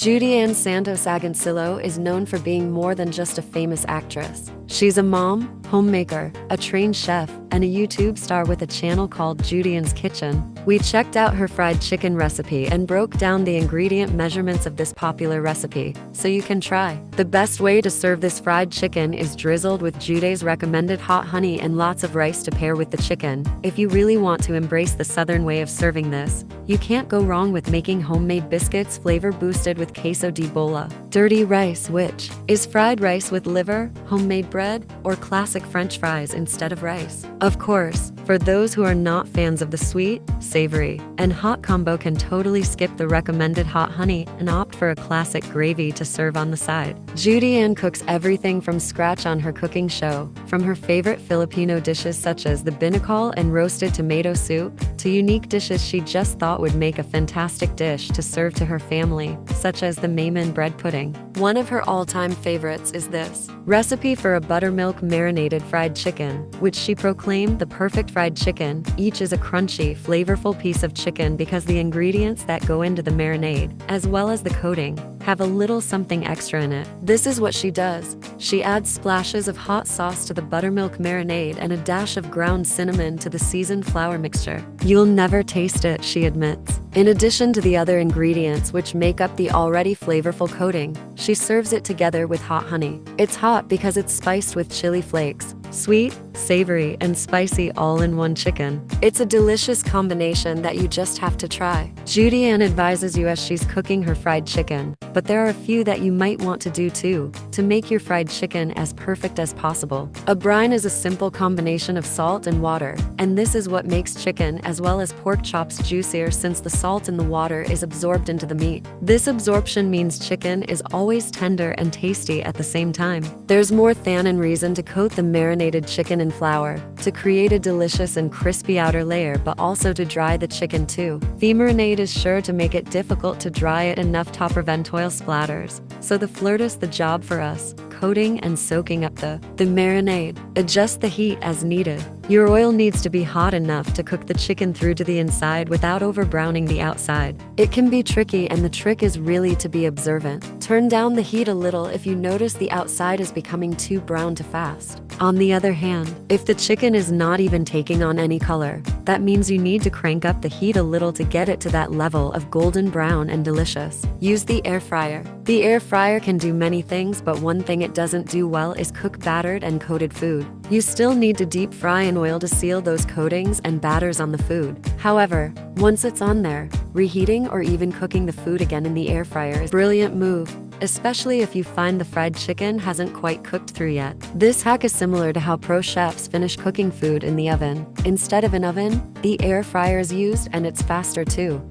Judy Ann Santos Agancillo is known for being more than just a famous actress. She's a mom, homemaker, a trained chef, and a YouTube star with a channel called Judy Ann's Kitchen. We checked out her fried chicken recipe and broke down the ingredient measurements of this popular recipe, so you can try. The best way to serve this fried chicken is drizzled with Judy's recommended hot honey and lots of rice to pair with the chicken. If you really want to embrace the southern way of serving this, you can't go wrong with making homemade biscuits flavor boosted with queso de bola. Dirty rice, which is fried rice with liver, homemade bread, or classic French fries instead of rice. Of course, for those who are not fans of the sweet, savory, and hot combo can totally skip the recommended hot honey and opt for a classic gravy to serve on the side. Judy Ann cooks everything from scratch on her cooking show, from her favorite Filipino dishes such as the binakal and roasted tomato soup, to unique dishes she just thought would make a fantastic dish to serve to her family, such as the Mayman bread pudding. One of her all-time favorites is this recipe for a buttermilk marinated fried chicken, which she proclaimed the perfect fried chicken. Each is a crunchy, flavorful piece of chicken because the ingredients that go into the marinade, as well as the coating, have a little something extra in it. This is what she does. She adds splashes of hot sauce to the buttermilk marinade and a dash of ground cinnamon to the seasoned flour mixture. You'll never taste it, she admits. In addition to the other ingredients which make up the already flavorful coating, she serves it together with hot honey. It's hot because it's spiced with chili flakes. Sweet, savory, and spicy all in one chicken. It's a delicious combination that you just have to try. Judy Ann advises you as she's cooking her fried chicken, but there are a few that you might want to do too, to make your fried chicken as perfect as possible. A brine is a simple combination of salt and water, and this is what makes chicken as well as pork chops juicier since the salt in the water is absorbed into the meat. This absorption means chicken is always tender and tasty at the same time. There's more than reason to coat the marinated chicken in flour, to create a delicious and crispy outer layer but also to dry the chicken too. The marinade is sure to make it difficult to dry it enough to prevent oil splatters, so the flirt is the job for us, coating and soaking up the marinade. Adjust the heat as needed. Your oil needs to be hot enough to cook the chicken through to the inside without over-browning the outside. It can be tricky, and the trick is really to be observant. Turn down the heat a little if you notice the outside is becoming too brown too fast. On the other hand, if the chicken is not even taking on any color, that means you need to crank up the heat a little to get it to that level of golden brown and delicious. Use the air fryer. The air fryer can do many things, but one thing it doesn't do well is cook battered and coated food. You still need to deep fry in oil to seal those coatings and batters on the food. However, once it's on there, reheating or even cooking the food again in the air fryer is a brilliant move, especially if you find the fried chicken hasn't quite cooked through yet. This hack is similar to how pro chefs finish cooking food in the oven. Instead of an oven, the air fryer is used, and it's faster too.